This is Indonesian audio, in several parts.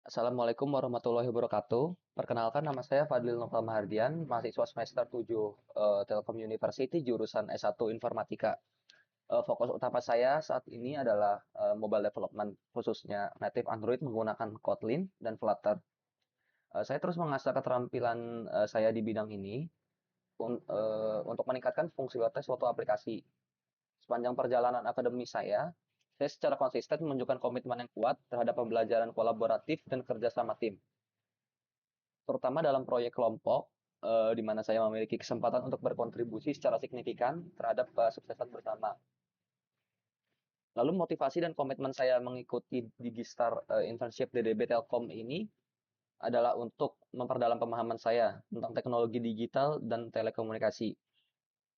Assalamualaikum warahmatullahi wabarakatuh. Perkenalkan nama saya Fadlil Nova Mahardian, mahasiswa semester 7 Telkom University jurusan S1 Informatika. Fokus utama saya saat ini adalah mobile development, khususnya native Android menggunakan Kotlin dan Flutter. Saya terus mengasah keterampilan saya di bidang ini untuk meningkatkan fungsionalitas suatu aplikasi. Sepanjang perjalanan akademi saya secara konsisten menunjukkan komitmen yang kuat terhadap pembelajaran kolaboratif dan kerjasama tim, terutama dalam proyek kelompok, di mana saya memiliki kesempatan untuk berkontribusi secara signifikan terhadap kesuksesan bersama. Lalu motivasi dan komitmen saya mengikuti Digistar Internship DDB Telkom ini adalah untuk memperdalam pemahaman saya tentang teknologi digital dan telekomunikasi,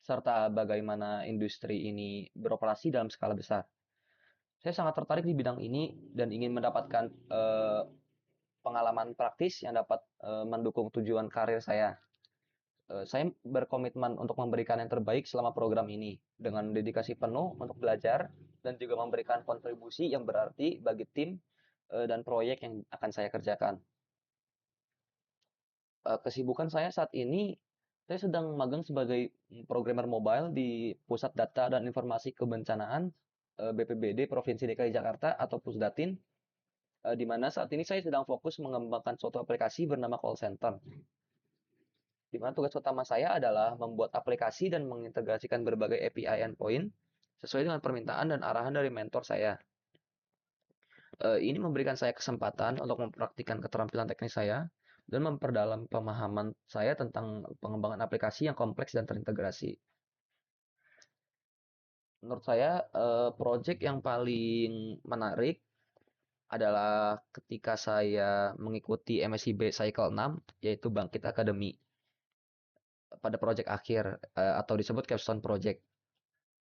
serta bagaimana industri ini beroperasi dalam skala besar. Saya sangat tertarik di bidang ini dan ingin mendapatkan pengalaman praktis yang dapat mendukung tujuan karir saya. Saya berkomitmen untuk memberikan yang terbaik selama program ini dengan dedikasi penuh untuk belajar dan juga memberikan kontribusi yang berarti bagi tim dan proyek yang akan saya kerjakan. Kesibukan saya saat ini, saya sedang magang sebagai programmer mobile di Pusat Data dan Informasi Kebencanaan BPBD Provinsi DKI Jakarta atau Pusdatin, di mana saat ini saya sedang fokus mengembangkan suatu aplikasi bernama Call Center. Di mana tugas utama saya adalah membuat aplikasi dan mengintegrasikan berbagai API endpoint sesuai dengan permintaan dan arahan dari mentor saya. Ini memberikan saya kesempatan untuk mempraktikkan keterampilan teknis saya dan memperdalam pemahaman saya tentang pengembangan aplikasi yang kompleks dan terintegrasi. Menurut saya, project yang paling menarik adalah ketika saya mengikuti MSIB Cycle 6, yaitu Bangkit Academy pada project akhir atau disebut capstone project.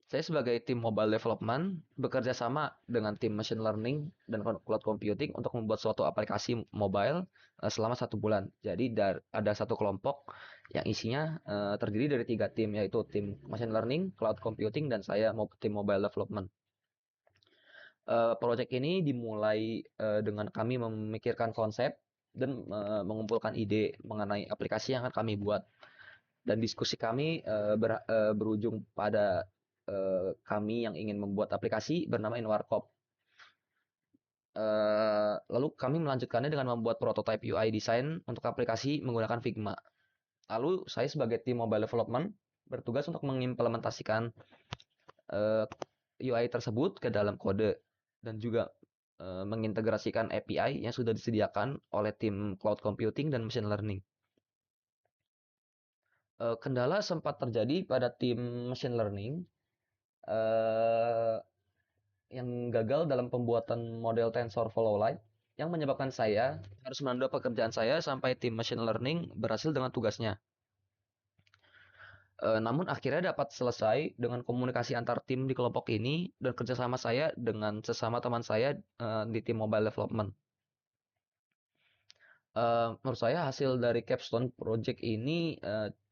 Saya sebagai tim mobile development bekerja sama dengan tim machine learning dan cloud computing untuk membuat suatu aplikasi mobile selama 1 bulan. Jadi ada satu kelompok yang isinya terdiri dari 3 tim, yaitu tim machine learning, cloud computing, dan saya tim mobile development. Project ini dimulai dengan kami memikirkan konsep dan mengumpulkan ide mengenai aplikasi yang akan kami buat. Dan diskusi kami berujung pada kami yang ingin membuat aplikasi bernama InWarkop. Lalu kami melanjutkannya dengan membuat prototype UI design untuk aplikasi menggunakan Figma. Lalu saya sebagai tim mobile development bertugas untuk mengimplementasikan UI tersebut ke dalam kode dan juga mengintegrasikan API yang sudah disediakan oleh tim cloud computing dan machine learning. Kendala sempat terjadi pada tim machine learning yang gagal dalam pembuatan model TensorFlow Lite yang menyebabkan saya harus menunda pekerjaan saya sampai tim machine learning berhasil dengan tugasnya. Namun akhirnya dapat selesai dengan komunikasi antar tim di kelompok ini dan kerjasama saya dengan sesama teman saya di tim mobile development. Menurut saya hasil dari capstone project ini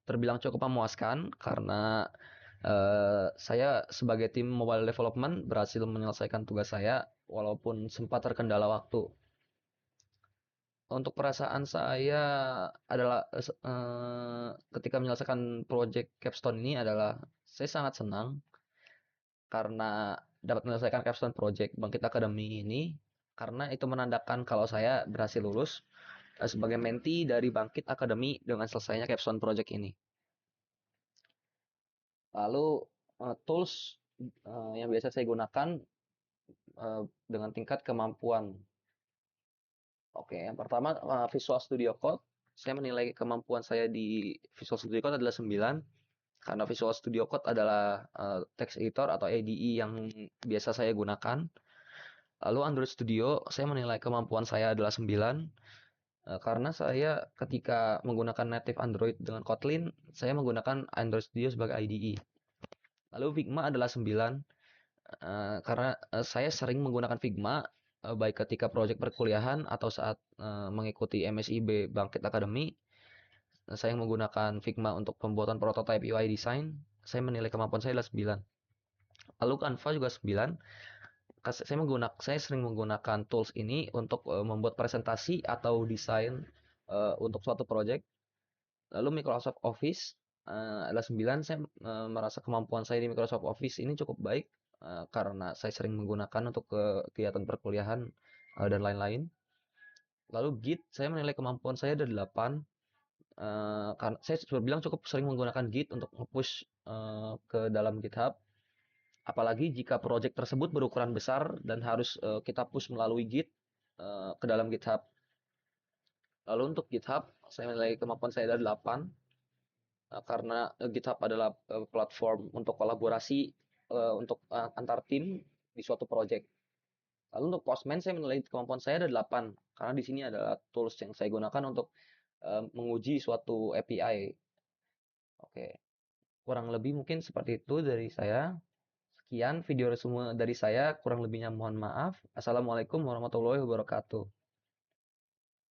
terbilang cukup memuaskan karena saya sebagai tim mobile development berhasil menyelesaikan tugas saya walaupun sempat terkendala waktu. Untuk perasaan saya adalah ketika menyelesaikan project capstone ini adalah saya sangat senang karena dapat menyelesaikan capstone project Bangkit Academy ini karena itu menandakan kalau saya berhasil lulus sebagai mentee dari Bangkit Academy dengan selesainya capstone project ini. Lalu tools yang biasa saya gunakan dengan tingkat kemampuan. Oke, yang pertama Visual Studio Code. Saya menilai kemampuan saya di Visual Studio Code adalah 9 karena Visual Studio Code adalah text editor atau IDE yang biasa saya gunakan. Lalu Android Studio, saya menilai kemampuan saya adalah 9 karena saya ketika menggunakan native Android dengan Kotlin, saya menggunakan Android Studio sebagai IDE. Lalu Figma adalah 9 karena saya sering menggunakan Figma baik ketika proyek perkuliahan atau saat mengikuti MSIB Bangkit Academy. Saya menggunakan Figma untuk pembuatan prototype UI design. Saya menilai kemampuan saya adalah 9. Lalu Canva juga 9 saya sering menggunakan tools ini untuk membuat presentasi atau desain untuk suatu project. Lalu Microsoft Office adalah 9. Saya merasa kemampuan saya di Microsoft Office ini cukup baik karena saya sering menggunakan untuk kegiatan perkuliahan dan lain-lain. Lalu Git, saya menilai kemampuan saya ada 8 karena saya sudah bilang cukup sering menggunakan Git untuk nge-push ke dalam GitHub. Apalagi jika project tersebut berukuran besar dan harus kita push melalui Git ke dalam GitHub. Lalu untuk GitHub, saya menilai kemampuan saya ada 8 karena GitHub adalah platform untuk kolaborasi untuk antar tim di suatu project. Lalu untuk Postman saya menilai kemampuan saya ada 8 karena di sini adalah tools yang saya gunakan untuk menguji suatu API. Oke, kurang lebih mungkin seperti itu dari saya. Sekian video resume dari saya, kurang lebihnya mohon maaf. Assalamualaikum warahmatullahi wabarakatuh.